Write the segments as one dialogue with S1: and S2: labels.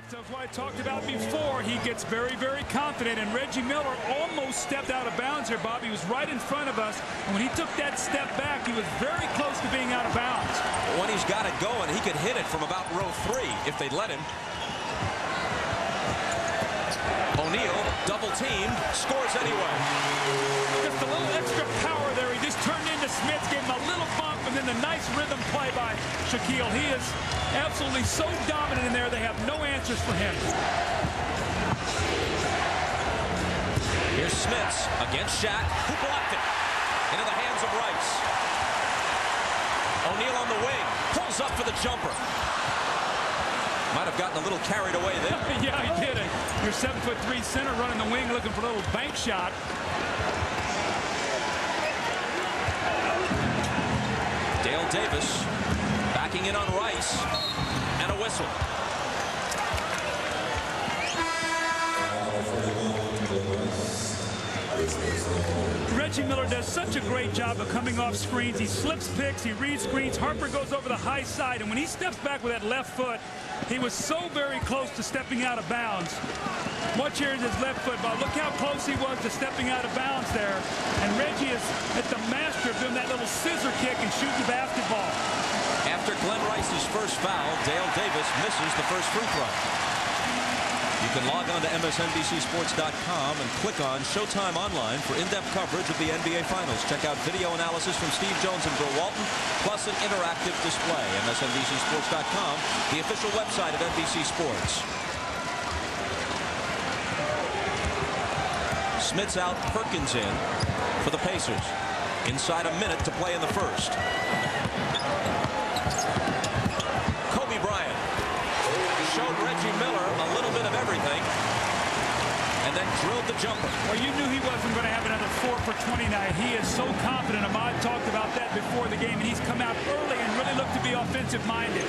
S1: That's what I talked about before. He gets very, very confident, and Reggie Miller almost stepped out of bounds here, Bob. He was right in front of us, and when he took that step back, he was very close to being out of bounds.
S2: When he's got it going, he could hit it from about row 3 if they'd let him. O'Neal, double teamed, scores anyway.
S1: Just a little extra power there. He just turned into Smits, gave him a little bump, and then the nice rhythm play by Shaquille. He is absolutely so dominant in there, they have no answers for him.
S2: Here's Smits against Shaq, who blocked it. Into the hands of Rice. O'Neal on the wing, pulls up for the jumper. Might have gotten a little carried away there.
S1: Yeah, he did it. Your 7'3" center running the wing, looking for a little bank shot.
S2: Dale Davis backing in on Rice, and a whistle.
S1: Reggie Miller does such a great job of coming off screens. He slips picks, he reads screens. Harper goes over the high side, and when he steps back with that left foot, he was so very close to stepping out of bounds. Watch here is his left foot, but look how close he was to stepping out of bounds there. And Reggie is at the master of doing that little scissor kick and shooting the basketball.
S2: After Glenn Rice's first foul, Dale Davis misses the first free throw. You can log on to MSNBCSports.com and click on Showtime Online for in-depth coverage of the NBA Finals. Check out video analysis from Steve Jones and Bill Walton, plus an interactive display. MSNBCSports.com, the official website of NBC Sports. Smits out, Perkins in for the Pacers. Inside a minute to play in the first. Kobe Bryant showed Reggie Miller a little bit of everything and then drilled the jumper.
S1: Well, you knew he wasn't going to have another 4 for 20 night. He is so confident. Ahmad talked about that before the game, and he's come out early and really looked to be offensive minded.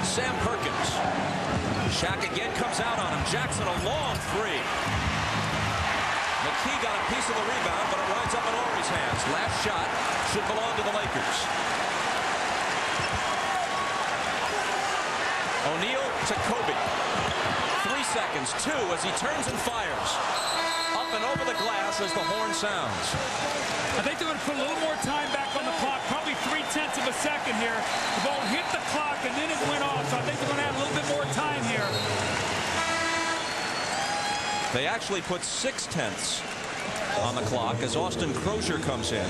S2: Sam Perkins. Shaq again comes out on him. Jackson a long three. McKee got a piece of the rebound, but it winds up in Horry's hands. Last shot should belong to the Lakers. O'Neal to Kobe. 3 seconds, 2 as he turns and fires. Up and over the glass as the horn sounds.
S1: I think they're going to put a little more time back on the clock, probably 0.3 of a second here. The ball hit the clock and then it went off, so I think they're going to have a little bit more time here.
S2: They actually put 0.6 on the clock as Austin Crozier comes in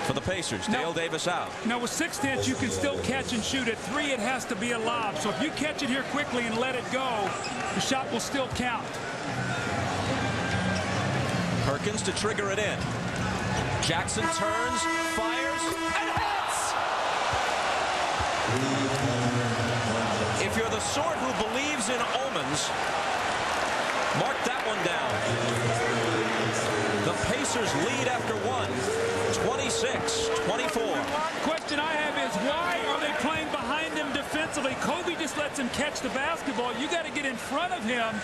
S2: for the Pacers. Dale Davis out.
S1: Now with 0.6 you can still catch and shoot. At 3 it has to be a lob. So if you catch it here quickly and let it go, the shot will still count.
S2: Perkins to trigger it in. Jackson turns, fires, and hits! If you're the sort who believes in omens, mark that one down. The Pacers lead after 1, 26-24.
S1: Question I have is, why are they playing behind him defensively? Kobe just lets him catch the basketball. You got to get in front of him.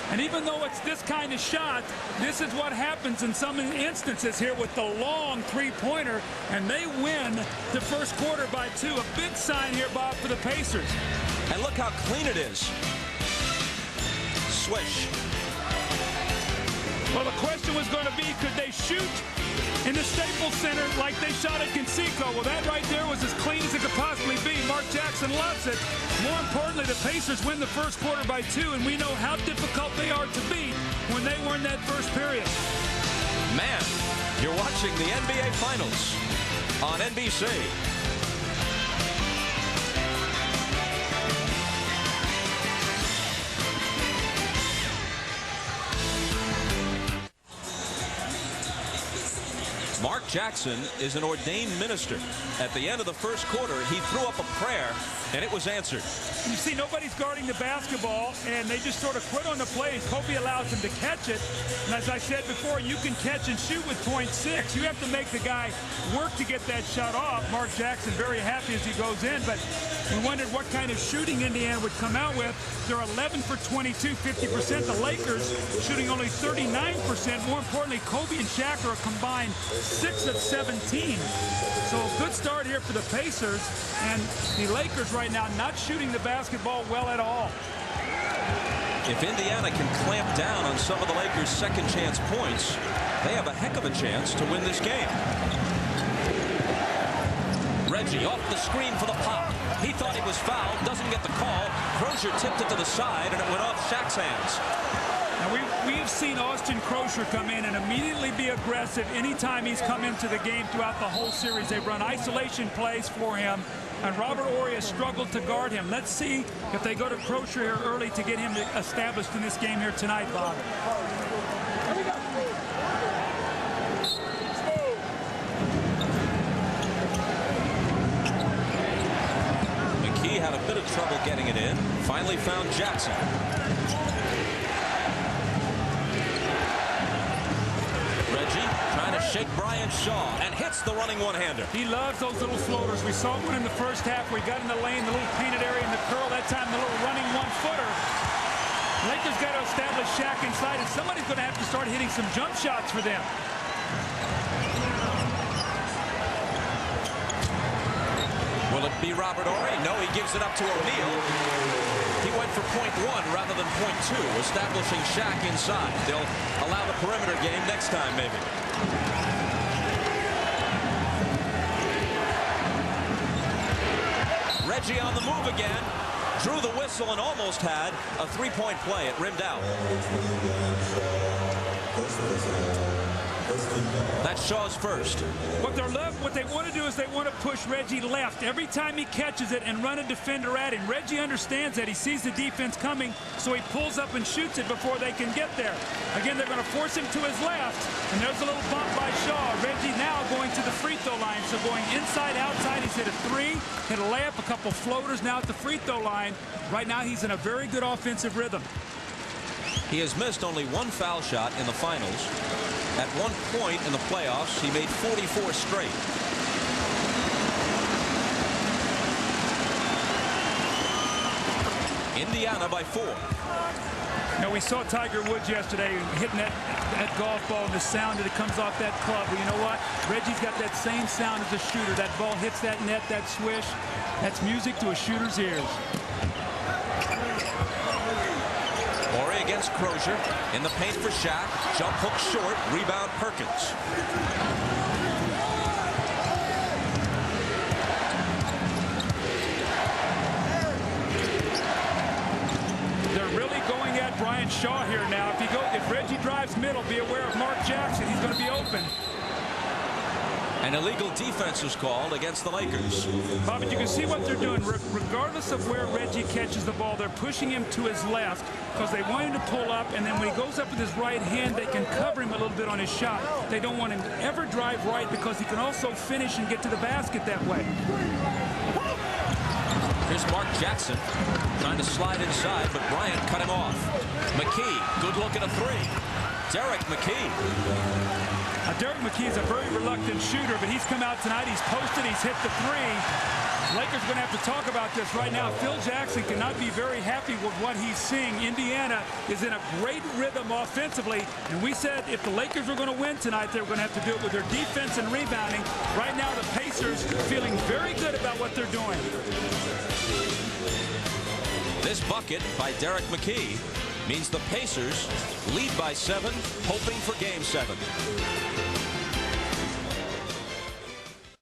S1: And even though it's this kind of shot, this is what happens in some instances here with the long three-pointer, and they win the first quarter by 2. A big sign here, Bob, for the Pacers.
S2: And look how clean it is. Swish.
S1: Well, the question was going to be, could they shoot in the Staples Center like they shot at Conseco? Well, that right there was as clean as it could possibly be. Mark Jackson loves it. More importantly, the Pacers win the first quarter by 2, and we know how difficult they are to beat when they were in that first period.
S2: Man, you're watching the NBA Finals on NBC. Mark Jackson is an ordained minister. At the end of the first quarter, he threw up a prayer, and it was answered.
S1: You see, nobody's guarding the basketball, and they just sort of quit on the play. Kobe allows him to catch it. And as I said before, you can catch and shoot with 0.6. You have to make the guy work to get that shot off. Mark Jackson very happy as he goes in, but we wondered what kind of shooting Indiana would come out with. They're 11 for 22, 50%. The Lakers shooting only 39%. More importantly, Kobe and Shaq are a combined 6 6 of 17. So a good start here for the Pacers, and the Lakers right now not shooting the basketball well at all.
S2: If Indiana can clamp down on some of the Lakers' second chance points, they have a heck of a chance to win this game. Reggie off the screen for the pop. He thought he was fouled, doesn't get the call. Crozier tipped it to the side, and it went off Shaq's hands.
S1: Now we've seen Austin Crozier come in and immediately be aggressive anytime he's come into the game throughout the whole series. They've run isolation plays for him, and Robert Horry has struggled to guard him. Let's see if they go to Crozier here early to get him established in this game here tonight, Bob.
S2: McKee had a bit of trouble getting it in. Finally found Jackson. Reggie trying to shake Bryant Shaw and hits the running one-hander.
S1: He loves those little floaters. We saw one in the first half where he got in the lane, the little painted area in the curl. That time the little running one-footer. Lakers got to establish Shaq inside, and somebody's going to have to start hitting some jump shots for them.
S2: Will it be Robert Horry? No, he gives it up to O'Neal. He went for .1 rather than .2, establishing Shaq inside. They'll allow the perimeter game next time, maybe. Reggie on the move again. Drew the whistle and almost had a three-point play. It rimmed out. That's Shaw's first.
S1: What they want to do is they want to push Reggie left every time he catches it and run a defender at him. Reggie understands that. He sees the defense coming, so he pulls up and shoots it before they can get there. Again, they're going to force him to his left, and there's a little bump by Shaw. Reggie now going to the free throw line, so going inside, outside. He's hit a three, hit a layup, a couple floaters now at the free throw line. Right now, he's in a very good offensive rhythm.
S2: He has missed only one foul shot in the finals. At one point in the playoffs, he made 44 straight. Indiana by 4.
S1: Now, we saw Tiger Woods yesterday hitting that golf ball and the sound that comes off that club. Well, you know what? Reggie's got that same sound as a shooter. That ball hits that net, that swish. That's music to a shooter's ears.
S2: Horry against Crozier. In the paint for Shaq. Jump hook short. Rebound Perkins.
S1: They're really going at Bryant Shaw here now. If Reggie drives middle, be aware of Mark Jackson. He's going to be open.
S2: An illegal defense was called against the Lakers.
S1: Bob, but you can see what they're doing. Regardless of where Reggie catches the ball, they're pushing him to his left because they want him to pull up, and then when he goes up with his right hand, they can cover him a little bit on his shot. They don't want him to ever drive right because he can also finish and get to the basket that way.
S2: Here's Mark Jackson trying to slide inside, but Bryant cut him off. McKee, good look at a three. Derek McKee.
S1: Derek McKee is a very reluctant shooter, but he's come out tonight. He's posted. He's hit the three. Lakers are going to have to talk about this right now. Phil Jackson cannot be very happy with what he's seeing. Indiana is in a great rhythm offensively, and we said if the Lakers were going to win tonight, they were going to have to do it with their defense and rebounding. Right now, the Pacers feeling very good about what they're doing.
S2: This bucket by Derek McKee means the Pacers lead by 7, hoping for Game 7.